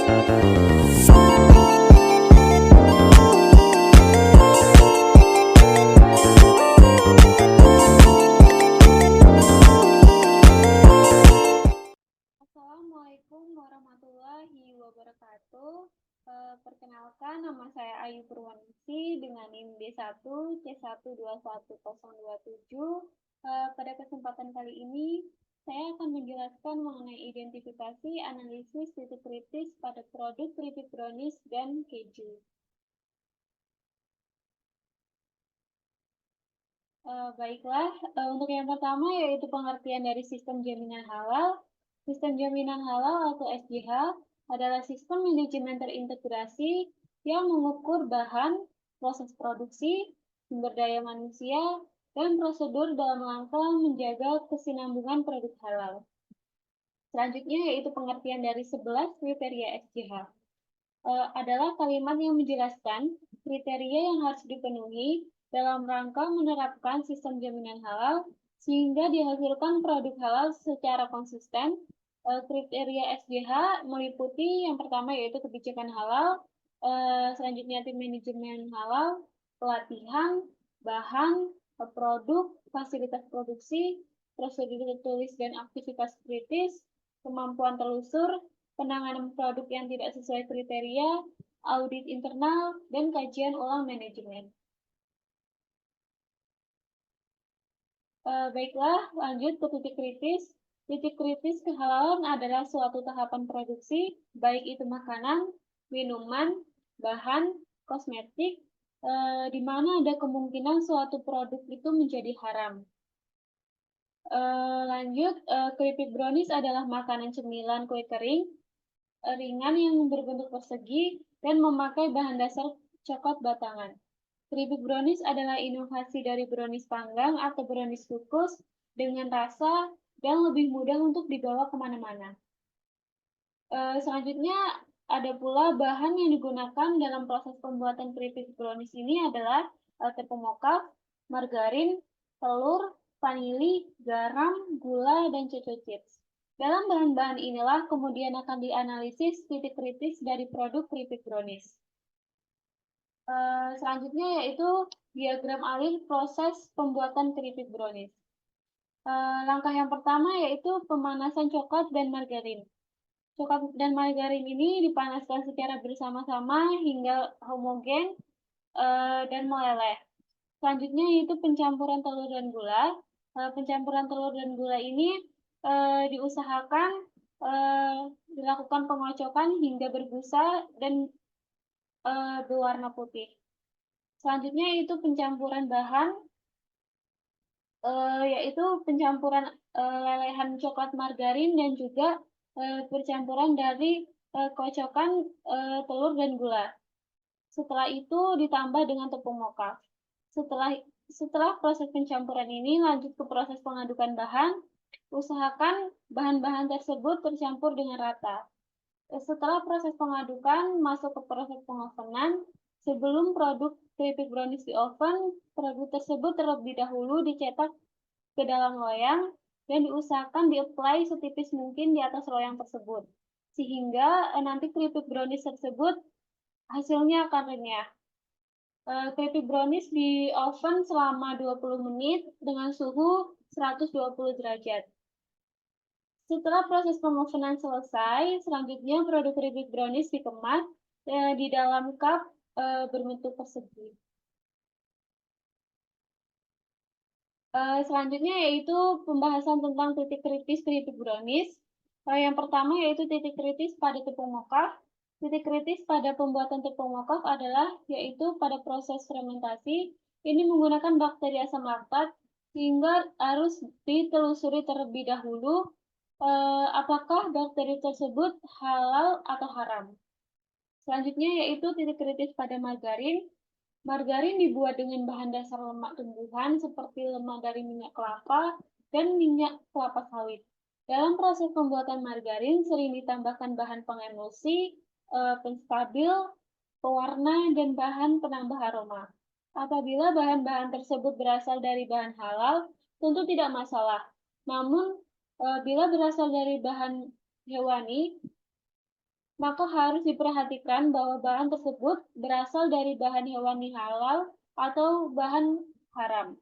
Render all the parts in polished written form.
Assalamualaikum warahmatullahi wabarakatuh. Perkenalkan, nama saya Ayu Purwaningsi dengan NIM D1 C121027. Pada kesempatan kali ini, saya akan menjelaskan mengenai identifikasi analisis titik kritis pada produk keripik brownies dan keju. Baiklah, untuk yang pertama yaitu pengertian dari sistem jaminan halal. Sistem jaminan halal atau SJH adalah sistem manajemen terintegrasi yang mengukur bahan, proses produksi, sumber daya manusia, dan prosedur dalam rangka menjaga kesinambungan produk halal. Selanjutnya yaitu pengertian dari 11 kriteria SJH. Adalah kalimat yang menjelaskan kriteria yang harus dipenuhi dalam rangka menerapkan sistem jaminan halal sehingga dihasilkan produk halal secara konsisten. Kriteria SJH meliputi yang pertama yaitu kebijakan halal, selanjutnya tim manajemen halal, pelatihan, bahan, produk, fasilitas produksi, prosedur tulis dan aktivitas kritis, kemampuan telusur, penanganan produk yang tidak sesuai kriteria, audit internal, dan kajian ulang manajemen. Baiklah, lanjut ke titik kritis. Titik kritis kehalalan adalah suatu tahapan produksi, baik itu makanan, minuman, bahan, kosmetik, di mana ada kemungkinan suatu produk itu menjadi haram. Lanjut, keripik brownies adalah makanan cemilan kue kering, ringan yang berbentuk persegi, dan memakai bahan dasar coklat batangan. Keripik brownies adalah inovasi dari brownies panggang atau brownies kukus dengan rasa dan lebih mudah untuk dibawa kemana-mana. Selanjutnya, ada pula bahan yang digunakan dalam proses pembuatan keripik brownies ini adalah tepung mocha, margarin, telur, vanili, garam, gula, dan cocoa chips. Dalam bahan-bahan inilah kemudian akan dianalisis titik kritis dari produk keripik brownies. Selanjutnya yaitu diagram alur proses pembuatan keripik brownies. Langkah yang pertama yaitu pemanasan coklat dan margarin. Coklat dan margarin ini dipanaskan secara bersama-sama hingga homogen dan meleleh. Selanjutnya yaitu pencampuran telur dan gula. Pencampuran telur dan gula ini diusahakan dilakukan pengocokan hingga berbusa dan berwarna putih. Selanjutnya yaitu pencampuran bahan, yaitu pencampuran lelehan coklat margarin dan juga percampuran dari kocokan telur dan gula. Setelah itu ditambah dengan tepung mocha. Setelah proses pencampuran ini lanjut ke proses pengadukan bahan. Usahakan bahan-bahan tersebut tercampur dengan rata. Setelah proses pengadukan masuk ke proses pengovenan. Sebelum produk keripik brownies di oven, produk tersebut terlebih dahulu dicetak ke dalam loyang dan diusahakan di-apply setipis mungkin di atas loyang tersebut. Sehingga nanti keripik brownies tersebut hasilnya akan renyah. Keripik brownies di oven selama 20 menit dengan suhu 120 derajat. Setelah proses pengovenan selesai, selanjutnya produk keripik brownies dikemas di dalam cup berbentuk persegi. Selanjutnya yaitu pembahasan tentang titik kritis keripik brownies. Yang pertama yaitu titik kritis pada tepung mocha. Titik kritis pada pembuatan tepung mocha adalah yaitu pada proses fermentasi. Ini menggunakan bakteri asam laktat sehingga harus ditelusuri terlebih dahulu apakah bakteri tersebut halal atau haram. Selanjutnya yaitu titik kritis pada margarin. Margarin dibuat dengan bahan dasar lemak tumbuhan seperti lemak dari minyak kelapa dan minyak kelapa sawit. Dalam proses pembuatan margarin sering ditambahkan bahan pengemulsi, penstabil, pewarna, dan bahan penambah aroma. Apabila bahan-bahan tersebut berasal dari bahan halal, tentu tidak masalah. Namun, bila berasal dari bahan hewani, maka harus diperhatikan bahwa bahan tersebut berasal dari bahan hewani halal atau bahan haram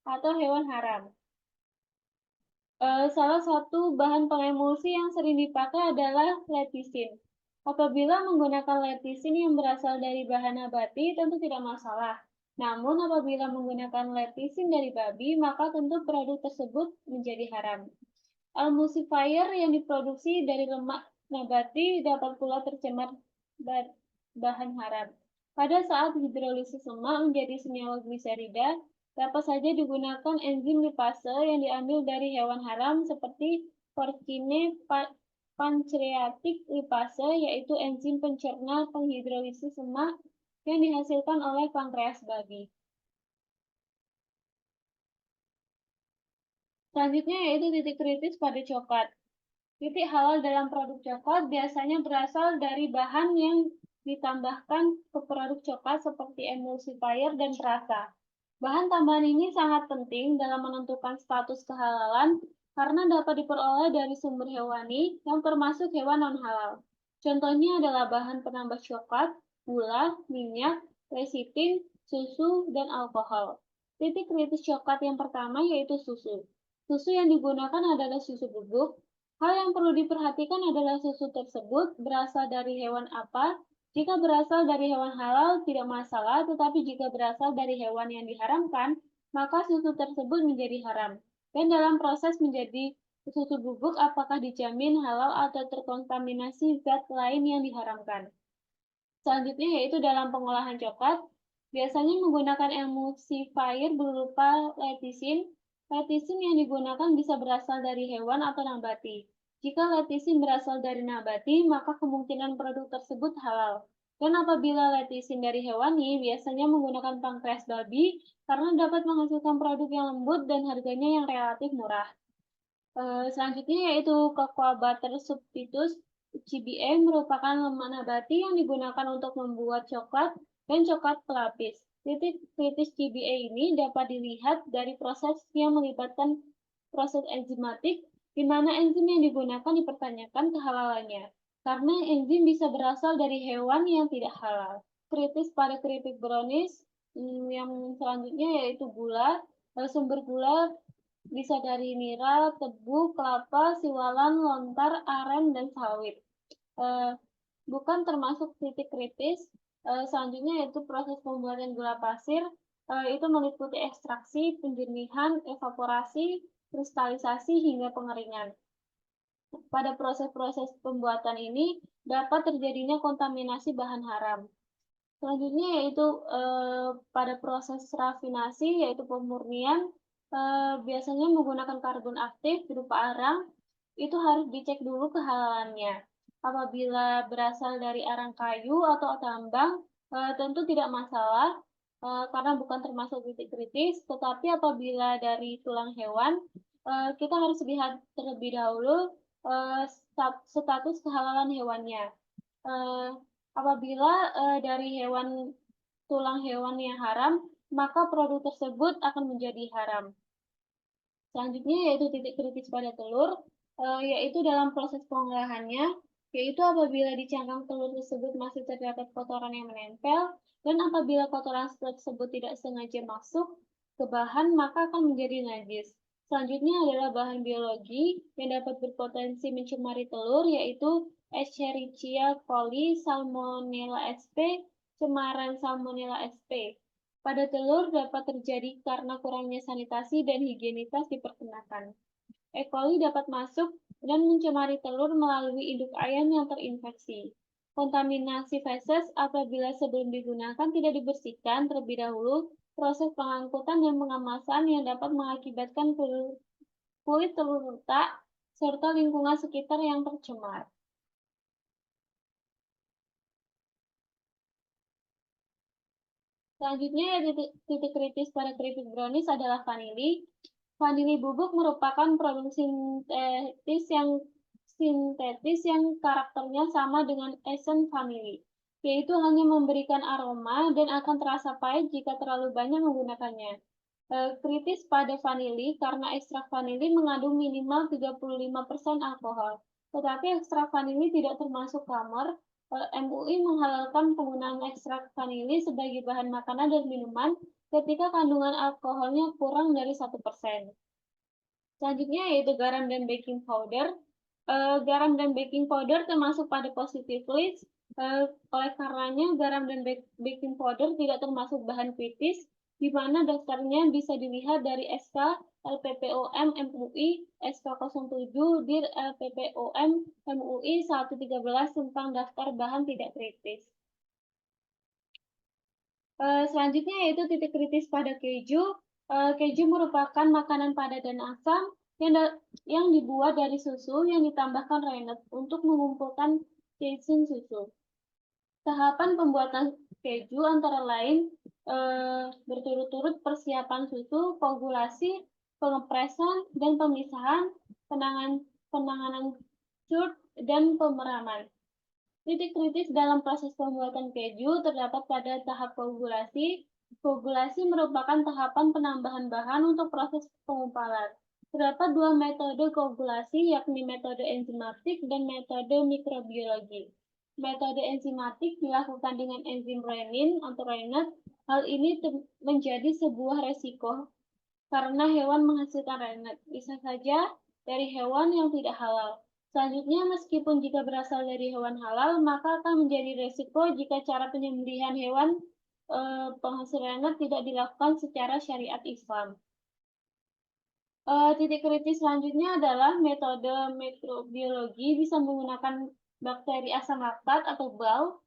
atau hewan haram. Salah satu bahan pengemulsi yang sering dipakai adalah letisin. Apabila menggunakan letisin yang berasal dari bahan nabati, tentu tidak masalah. Namun, apabila menggunakan letisin dari babi, maka tentu produk tersebut menjadi haram. Emulsifier yang diproduksi dari lemak nabati dapat pula tercemar bahan haram. Pada saat hidrolisis lemak menjadi senyawa gliserida, dapat saja digunakan enzim lipase yang diambil dari hewan haram seperti porcine pancreatic lipase, yaitu enzim pencerna penghidrolisis lemak yang dihasilkan oleh pankreas babi. Selanjutnya yaitu titik kritis pada coklat. Titik halal dalam produk coklat biasanya berasal dari bahan yang ditambahkan ke produk coklat seperti emulsifier dan perasa. Bahan tambahan ini sangat penting dalam menentukan status kehalalan karena dapat diperoleh dari sumber hewani yang termasuk hewan non-halal. Contohnya adalah bahan penambah coklat, gula, minyak, lecitin, susu, dan alkohol. Titik kritis coklat yang pertama yaitu susu. Susu yang digunakan adalah susu bubuk. Hal yang perlu diperhatikan adalah susu tersebut berasal dari hewan apa. Jika berasal dari hewan halal, tidak masalah, tetapi jika berasal dari hewan yang diharamkan, maka susu tersebut menjadi haram. Dan dalam proses menjadi susu bubuk, apakah dijamin halal atau terkontaminasi zat lain yang diharamkan. Selanjutnya yaitu dalam pengolahan coklat, biasanya menggunakan emulsifier berupa letisin. Letisin yang digunakan bisa berasal dari hewan atau nabati. Jika letisin berasal dari nabati, maka kemungkinan produk tersebut halal. Dan apabila letisin dari hewani, biasanya menggunakan pankreas babi karena dapat menghasilkan produk yang lembut dan harganya yang relatif murah. Selanjutnya yaitu cocoa butter substitutes CBA merupakan lemak nabati yang digunakan untuk membuat coklat dan coklat pelapis. Titik kritis CBA ini dapat dilihat dari proses yang melibatkan proses enzimatik, di mana enzim yang digunakan dipertanyakan kehalalannya, karena enzim bisa berasal dari hewan yang tidak halal. Kritis pada keripik brownies, yang selanjutnya yaitu gula. Sumber gula bisa dari nira, tebu, kelapa, siwalan, lontar, aren, dan sawit. Bukan termasuk titik kritis. Selanjutnya yaitu proses pembuatan gula pasir. Itu meliputi ekstraksi, penjernihan, evaporasi, kristalisasi, hingga pengeringan. Pada proses-proses pembuatan ini dapat terjadinya kontaminasi bahan haram. Selanjutnya yaitu pada proses rafinasi, yaitu pemurnian, biasanya menggunakan karbon aktif berupa arang, itu harus dicek dulu kehalalannya. Apabila berasal dari arang kayu atau tambang, tentu tidak masalah, karena bukan termasuk titik kritis, tetapi apabila dari tulang hewan, kita harus lihat terlebih dahulu status kehalalan hewannya. Apabila dari tulang hewan yang haram, maka produk tersebut akan menjadi haram. Selanjutnya yaitu titik kritis pada telur, yaitu dalam proses pengolahannya, yaitu apabila di cangkang telur tersebut masih terdapat kotoran yang menempel, dan apabila kotoran tersebut tidak sengaja masuk ke bahan, maka akan menjadi najis. Selanjutnya adalah bahan biologi yang dapat berpotensi mencemari telur, yaitu Escherichia coli, Salmonella sp, cemaran Salmonella sp. Pada telur dapat terjadi karena kurangnya sanitasi dan higienitas di peternakan. E. coli dapat masuk dan mencemari telur melalui induk ayam yang terinfeksi. Kontaminasi feses apabila sebelum digunakan tidak dibersihkan terlebih dahulu, proses pengangkutan dan pengemasan yang dapat mengakibatkan kulit telur retak, serta lingkungan sekitar yang tercemar. Selanjutnya, titik kritis pada keripik brownies adalah vanili. Vanili bubuk merupakan produk sintetis yang karakternya sama dengan esen vanili, yaitu hanya memberikan aroma dan akan terasa pahit jika terlalu banyak menggunakannya. Kritis pada vanili karena ekstrak vanili mengandung minimal 35% alkohol. tetapi ekstrak vanili tidak termasuk khamar. MUI menghalalkan penggunaan ekstrak vanili sebagai bahan makanan dan minuman ketika kandungan alkoholnya kurang dari 1%. Selanjutnya yaitu garam dan baking powder. Garam dan baking powder termasuk pada positive list. Oleh karenanya garam dan baking powder tidak termasuk bahan kritis, di mana daftarnya bisa dilihat dari SK LPPOM MUI SK 07 DIR LPPOM MUI 113 tentang daftar bahan tidak kritis. Selanjutnya yaitu titik kritis pada keju. Keju merupakan makanan padat dan asam yang dibuat dari susu yang ditambahkan rennet untuk mengumpulkan casein susu. Tahapan pembuatan keju antara lain berturut-turut persiapan susu, koagulasi, pengepresan dan pemisahan, penanganan curd, dan pemeraman. Titik kritis dalam proses pembuatan keju terdapat pada tahap koagulasi. Koagulasi merupakan tahapan penambahan bahan untuk proses pengumpalan. Terdapat dua metode koagulasi, yakni metode enzimatik dan metode mikrobiologi. Metode enzimatik dilakukan dengan enzim renin atau rennet. Hal ini menjadi sebuah resiko karena hewan menghasilkan rennet. Bisa saja dari hewan yang tidak halal. Selanjutnya, meskipun jika berasal dari hewan halal, maka akan menjadi resiko jika cara penyembelihan hewan penghasil rennet tidak dilakukan secara syariat Islam. Titik kritis selanjutnya adalah metode mikrobiologi bisa menggunakan bakteri asam laktat atau BAL.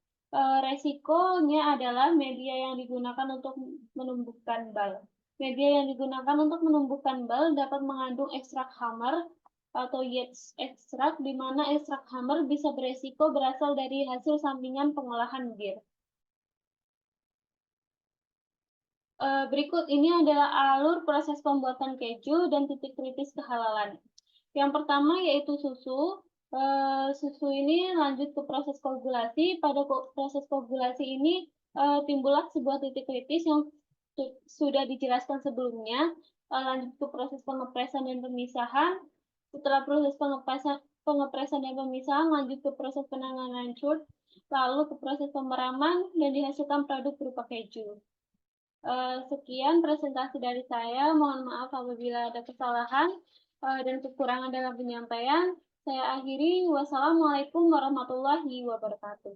Resikonya adalah media yang digunakan untuk menumbuhkan BAL. Media yang digunakan untuk menumbuhkan BAL dapat mengandung ekstrak hammer atau yeast ekstrak, di mana ekstrak hammer bisa beresiko berasal dari hasil sampingan pengolahan bir. Berikut ini adalah alur proses pembuatan keju dan titik kritis kehalalan. Yang pertama yaitu susu. Susu ini lanjut ke proses koagulasi. Pada proses koagulasi ini timbullah sebuah titik kritis yang sudah dijelaskan sebelumnya. Lanjut ke proses pengepresan dan pemisahan. Setelah proses pengepresan dan pemisahan, lanjut ke proses penanganan curd, lalu ke proses pemeraman, dan dihasilkan produk berupa keju. Sekian presentasi dari saya. Mohon maaf apabila ada kesalahan dan kekurangan dalam penyampaian. Saya akhiri. Wassalamualaikum warahmatullahi wabarakatuh.